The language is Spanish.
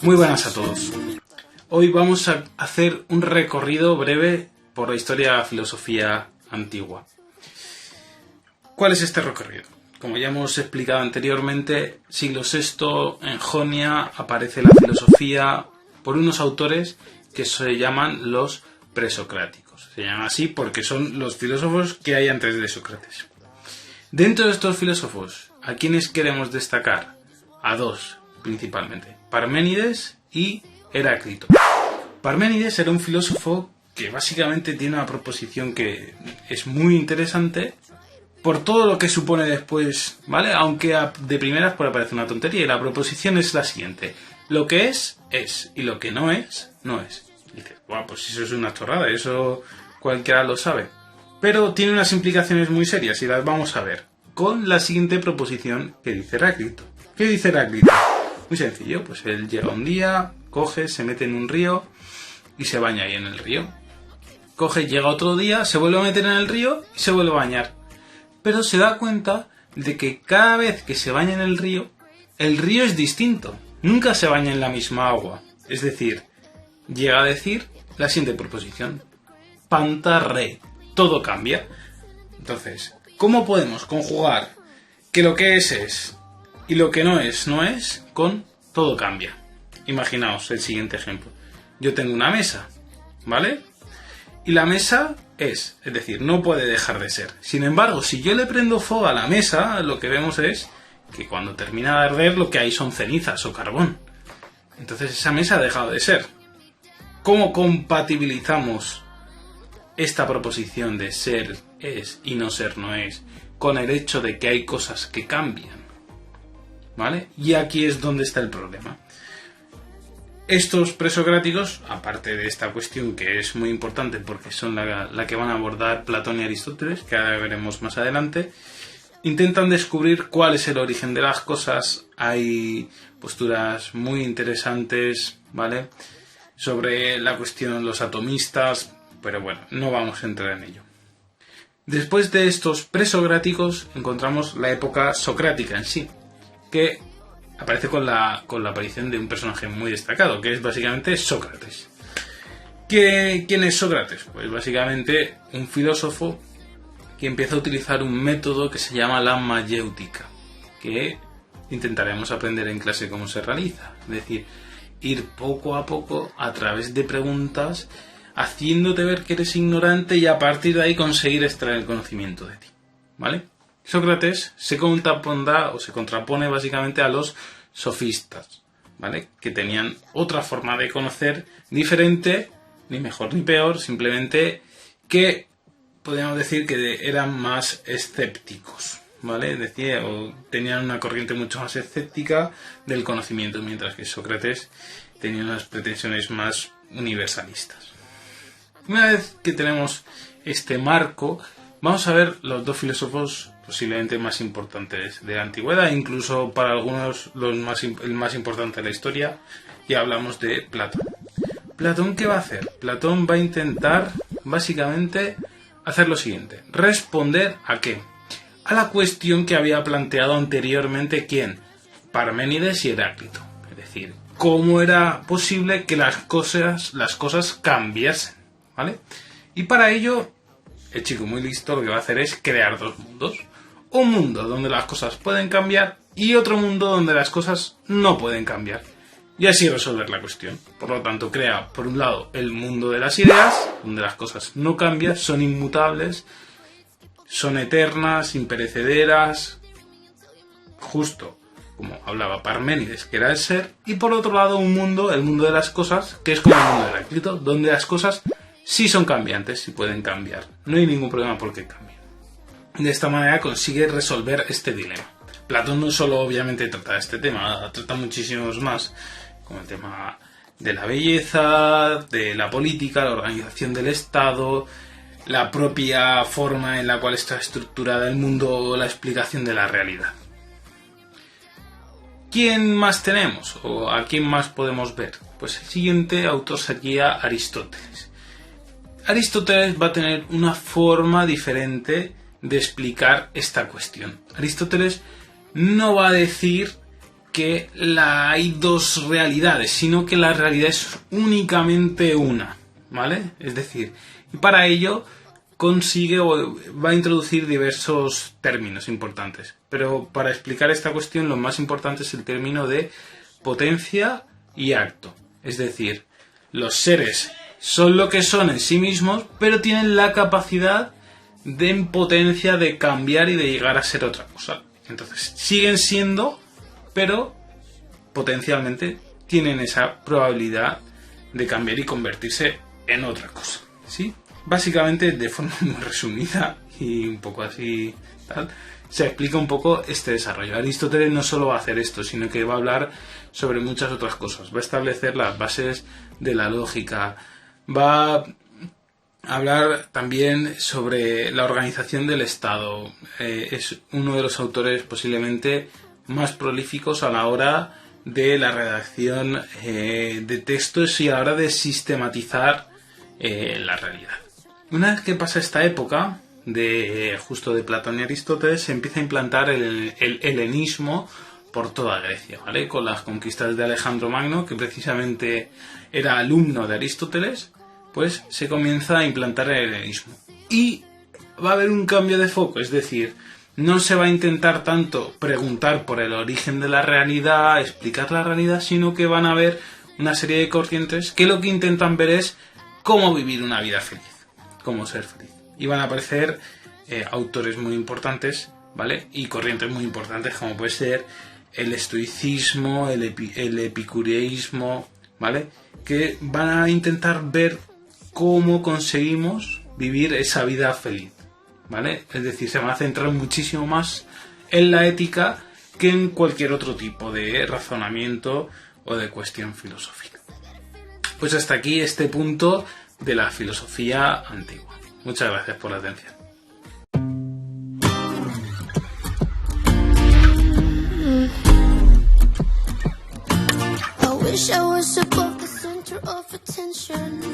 Muy buenas a todos. Hoy vamos a hacer un recorrido breve por la historia de la filosofía antigua. ¿Cuál es este recorrido? Como ya hemos explicado anteriormente, siglo VI, en Jonia, aparece la filosofía por unos autores que se llaman los presocráticos. Se llaman así porque son los filósofos que hay antes de Sócrates. Dentro de estos filósofos, ¿a quiénes queremos destacar? A dos, principalmente. Parménides y Heráclito. Parménides era un filósofo que básicamente tiene una proposición que es muy interesante por todo lo que supone después, ¿vale? Aunque de primeras puede parecer una tontería. Y la proposición es la siguiente. Lo que es, y lo que no es, no es. Y dices, bueno, pues eso es una chorrada, eso cualquiera lo sabe. Pero tiene unas implicaciones muy serias y las vamos a ver con la siguiente proposición que dice Heráclito. ¿Qué dice Heráclito? Muy sencillo, pues él llega un día, coge, se mete en un río y se baña ahí en el río. Coge, llega otro día, se vuelve a meter en el río y se vuelve a bañar. Pero se da cuenta de que cada vez que se baña en el río es distinto. Nunca se baña en la misma agua. Es decir, llega a decir la siguiente proposición. Panta re. Todo cambia. Entonces, ¿cómo podemos conjugar que lo que es y lo que no es con todo cambia? Imaginaos el siguiente ejemplo. Yo tengo una mesa, ¿vale? Y la mesa es decir, no puede dejar de ser. Sin embargo, si yo le prendo fuego a la mesa, lo que vemos es que cuando termina de arder lo que hay son cenizas o carbón. Entonces esa mesa ha dejado de ser. ¿Cómo compatibilizamos esta proposición de ser es y no ser no es con el hecho de que hay cosas que cambian? ¿Vale? Y aquí es donde está el problema. Estos presocráticos, aparte de esta cuestión que es muy importante porque son la que van a abordar Platón y Aristóteles, que ahora veremos más adelante, intentan descubrir cuál es el origen de las cosas. Hay posturas muy interesantes, ¿vale?, sobre la cuestión los atomistas, pero bueno, no vamos a entrar en ello. Después de estos presocráticos encontramos la época socrática en sí, que aparece con la aparición de un personaje muy destacado, que es básicamente Sócrates. ¿Quién es Sócrates? Pues básicamente un filósofo que empieza a utilizar un método que se llama la mayéutica, que intentaremos aprender en clase cómo se realiza. Es decir, ir poco a poco a través de preguntas, haciéndote ver que eres ignorante y a partir de ahí conseguir extraer el conocimiento de ti, ¿vale? Sócrates se contrapone básicamente a los sofistas, ¿vale?, que tenían otra forma de conocer diferente, ni mejor ni peor, simplemente que podríamos decir que eran más escépticos, ¿vale? Tenían una corriente mucho más escéptica del conocimiento, mientras que Sócrates tenía unas pretensiones más universalistas. Una vez que tenemos este marco, vamos a ver los dos filósofos posiblemente más importantes de la antigüedad, incluso para algunos el más importante de la historia, y hablamos de Platón. ¿Platón qué va a hacer? Platón va a intentar básicamente hacer lo siguiente: responder ¿a qué? A la cuestión que había planteado anteriormente ¿quién? Parménides y Heráclito. Es decir, ¿cómo era posible que las cosas cambiasen? ¿Vale? Y para ello, el chico muy listo lo que va a hacer es crear dos mundos. Un mundo donde las cosas pueden cambiar y otro mundo donde las cosas no pueden cambiar. Y así resolver la cuestión. Por lo tanto, crea, por un lado, el mundo de las ideas, donde las cosas no cambian, son inmutables, son eternas, imperecederas, justo como hablaba Parménides, que era el ser. Y por otro lado, un mundo, el mundo de las cosas, que es como el mundo de Heráclito, donde las cosas sí son cambiantes, sí pueden cambiar. No hay ningún problema por qué cambien. De esta manera consigue resolver este dilema. Platón no solo obviamente trata este tema, trata muchísimos más, como el tema de la belleza, de la política, la organización del Estado, la propia forma en la cual está estructurada el mundo o la explicación de la realidad. ¿Quién más tenemos? ¿O a quién más podemos ver? Pues el siguiente autor sería Aristóteles. Aristóteles va a tener una forma diferente de explicar esta cuestión. Aristóteles no va a decir que hay dos realidades, sino que la realidad es únicamente una, ¿vale? Es decir, y para ello consigue o va a introducir diversos términos importantes. Pero para explicar esta cuestión lo más importante es el término de potencia y acto. Es decir, los seres son lo que son en sí mismos, pero tienen la capacidad de en potencia de cambiar y de llegar a ser otra cosa. Entonces, siguen siendo, pero potencialmente tienen esa probabilidad de cambiar y convertirse en otra cosa, ¿sí? Básicamente, de forma muy resumida y un poco así tal, se explica un poco este desarrollo. Aristóteles no solo va a hacer esto, sino que va a hablar sobre muchas otras cosas. Va a establecer las bases de la lógica, va a hablar también sobre la organización del Estado. Es uno de los autores posiblemente más prolíficos a la hora de la redacción de textos y a la hora de sistematizar la realidad. Una vez que pasa esta época justo de Platón y Aristóteles, se empieza a implantar el helenismo por toda Grecia, ¿vale? Con las conquistas de Alejandro Magno, que precisamente era alumno de Aristóteles, pues se comienza a implantar el helenismo. Y va a haber un cambio de foco, es decir, no se va a intentar tanto preguntar por el origen de la realidad, explicar la realidad, sino que van a haber una serie de corrientes que lo que intentan ver es cómo vivir una vida feliz, cómo ser feliz. Y van a aparecer autores muy importantes, ¿vale? Y corrientes muy importantes como puede ser el estoicismo, el epicureísmo, ¿vale? Que van a intentar ver cómo conseguimos vivir esa vida feliz, ¿vale? Es decir, se van a centrar muchísimo más en la ética que en cualquier otro tipo de razonamiento o de cuestión filosófica. Pues hasta aquí este punto de la filosofía antigua. Muchas gracias por la atención. Wish I was above the center of attention.